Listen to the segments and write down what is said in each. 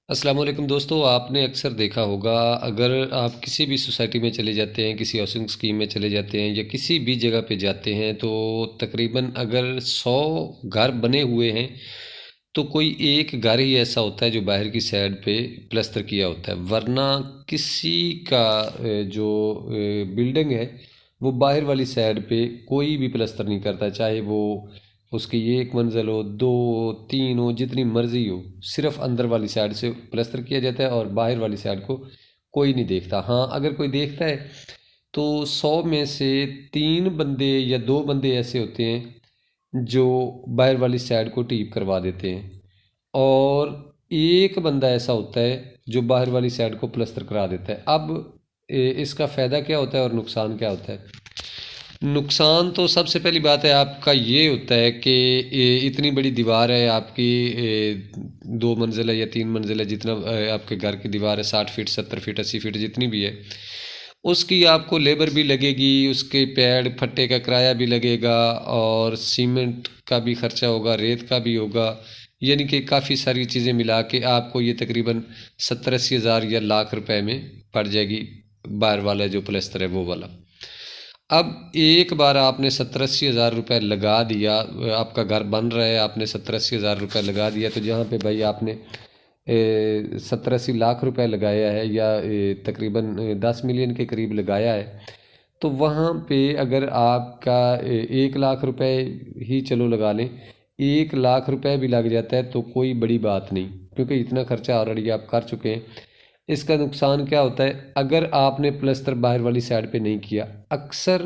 अस्सलाम वालेकुम दोस्तों, आपने अक्सर देखा होगा अगर आप किसी भी सोसाइटी में चले जाते हैं, किसी हाउसिंग स्कीम में चले जाते हैं या किसी भी जगह पे जाते हैं तो तकरीबन अगर 100 घर बने हुए हैं तो कोई एक घर ही ऐसा होता है जो बाहर की साइड पे प्लस्तर किया होता है, वरना किसी का जो बिल्डिंग है वो बाहर वाली साइड पे कोई भी प्लस्तर नहीं करता, चाहे वो उसकी एक मंजिल हो, दो हो, तीन हो, जितनी मर्जी हो, सिर्फ अंदर वाली साइड से प्लस्तर किया जाता है और बाहर वाली साइड को कोई नहीं देखता। हाँ, अगर कोई देखता है तो 100 में से 3 बंदे या 2 बंदे ऐसे होते हैं जो बाहर वाली साइड को टीप करवा देते हैं और एक बंदा ऐसा होता है जो बाहर वाली साइड को प्लस्तर करा देता है। अब इसका फ़ायदा क्या होता है और नुकसान क्या होता है? नुकसान तो सबसे पहली बात है आपका ये होता है कि इतनी बड़ी दीवार है आपकी, 2 मंजिल है या 3 मंजिल है, जितना आपके घर की दीवार है, 60 फीट, 70 फीट, 80 फीट जितनी भी है, उसकी आपको लेबर भी लगेगी, उसके पैड फट्टे का किराया भी लगेगा और सीमेंट का भी खर्चा होगा, रेत का भी होगा, यानी कि काफ़ी सारी चीज़ें मिला के आपको ये तकरीबन 70-80 हज़ार या लाख रुपए में पड़ जाएगी। बाहर वाला जो प्लस्तर है वो वाला। अब एक बार आपने 70-80 हज़ार रुपये लगा दिया, आपका घर बन रहा है, आपने 70-80 हज़ार रुपये लगा दिया, तो जहाँ पे भाई आपने 70-80 लाख रुपए लगाया है या तकरीबन 10 मिलियन के करीब लगाया है, तो वहाँ पे अगर आपका 1 लाख रुपए ही चलो लगा लें, 1 लाख रुपए भी लग जाता है तो कोई बड़ी बात नहीं, क्योंकि इतना खर्चा ऑलरेडी आप कर चुके हैं। इसका नुकसान क्या होता है, अगर आपने प्लस्तर बाहर वाली साइड पे नहीं किया, अक्सर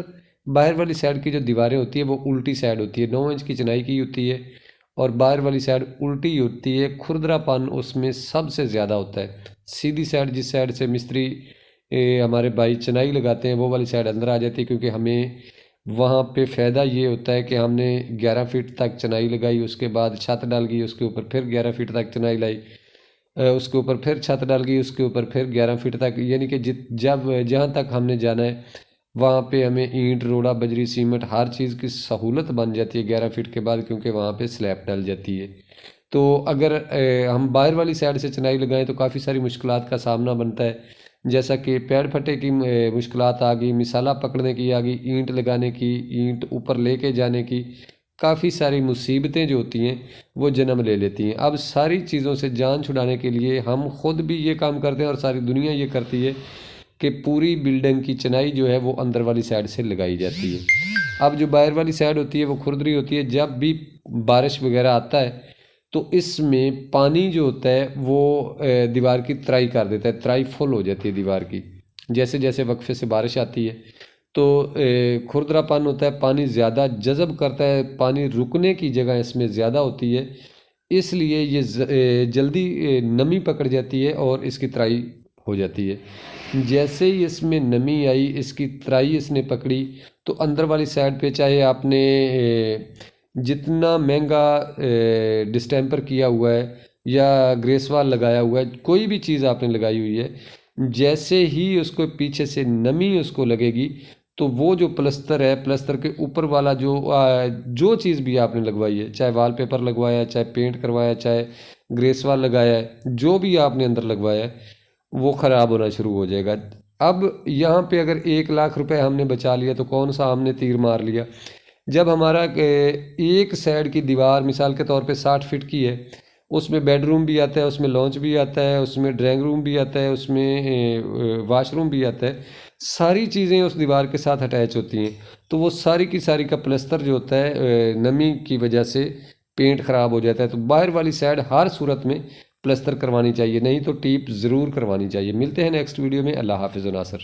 बाहर वाली साइड की जो दीवारें होती है वो उल्टी साइड होती है, 9 इंच की चिनाई की होती है और बाहर वाली साइड उल्टी होती है, खुरदरापन उसमें सबसे ज़्यादा होता है। सीधी साइड, जिस साइड से मिस्त्री हमारे भाई चिनाई लगाते हैं, वो वाली साइड अंदर आ जाती है, क्योंकि हमें वहाँ पे फ़ायदा ये होता है कि हमने 11 फीट तक चिनाई लगाई, उसके बाद छत डाल गई, उसके ऊपर फिर 11 फीट तक चिनाई लाई, उसके ऊपर फिर छत डाल गई, उसके ऊपर फिर 11 फीट तक, यानी कि जित जब जहाँ तक हमने जाना है वहाँ पे हमें ईंट, रोड़ा, बजरी, सीमेंट हर चीज़ की सहूलत बन जाती है 11 फीट के बाद, क्योंकि वहाँ पे स्लैब डल जाती है। तो अगर हम बाहर वाली साइड से चिनाई लगाएं तो काफ़ी सारी मुश्किलात का सामना बनता है, जैसा कि पेड़ फटे की मुश्किलात आ गई, मिसाला पकड़ने की आ गई, ईंट लगाने की, ईंट ऊपर लेके जाने की, काफ़ी सारी मुसीबतें जो होती हैं वो जन्म ले लेती हैं। अब सारी चीज़ों से जान छुड़ाने के लिए हम खुद भी ये काम करते हैं और सारी दुनिया ये करती है कि पूरी बिल्डिंग की चिनाई जो है वो अंदर वाली साइड से लगाई जाती है। अब जो बाहर वाली साइड होती है वो खुरदरी होती है, जब भी बारिश वगैरह आता है तो इसमें पानी जो होता है वो दीवार की तराई कर देता है, तराई फुल हो जाती है दीवार की। जैसे जैसे वक्फे से बारिश आती है तो खुरदरापन होता है, पानी ज़्यादा जज़ब करता है, पानी रुकने की जगह इसमें ज़्यादा होती है, इसलिए ये जल्दी नमी पकड़ जाती है और इसकी तराई हो जाती है। जैसे ही इसमें नमी आई, इसकी तराई इसने पकड़ी, तो अंदर वाली साइड पे चाहे आपने जितना महंगा डिस्टेंपर किया हुआ है या ग्रेस वॉल लगाया हुआ है, कोई भी चीज़ आपने लगाई हुई है, जैसे ही उसको पीछे से नमी उसको लगेगी तो वो जो प्लस्तर है, प्लस्तर के ऊपर वाला जो चीज़ भी आपने लगवाई है, चाहे वॉलपेपर लगवाया है, चाहे पेंट करवाया है, चाहे ग्रेस वॉल लगाया है, जो भी आपने अंदर लगवाया है वो ख़राब होना शुरू हो जाएगा। अब यहाँ पे अगर 1 लाख रुपए हमने बचा लिया तो कौन सा हमने तीर मार लिया। जब हमारा एक साइड की दीवार मिसाल के तौर पे 60 फीट की है, उसमें बेडरूम भी आता है, उसमें लॉन्च भी आता है, उसमें ड्राइंग रूम भी आता है, उसमें वाशरूम भी आता है, सारी चीज़ें उस दीवार के साथ अटैच होती हैं, तो वो सारी की सारी का प्लस्तर जो होता है नमी की वजह से पेंट ख़राब हो जाता है। तो बाहर वाली साइड हर सूरत में प्लस्तर करवानी चाहिए, नहीं तो टीप ज़रूर करवानी चाहिए। मिलते हैं नेक्स्ट वीडियो में। अल्लाह हाफिज़ नासर।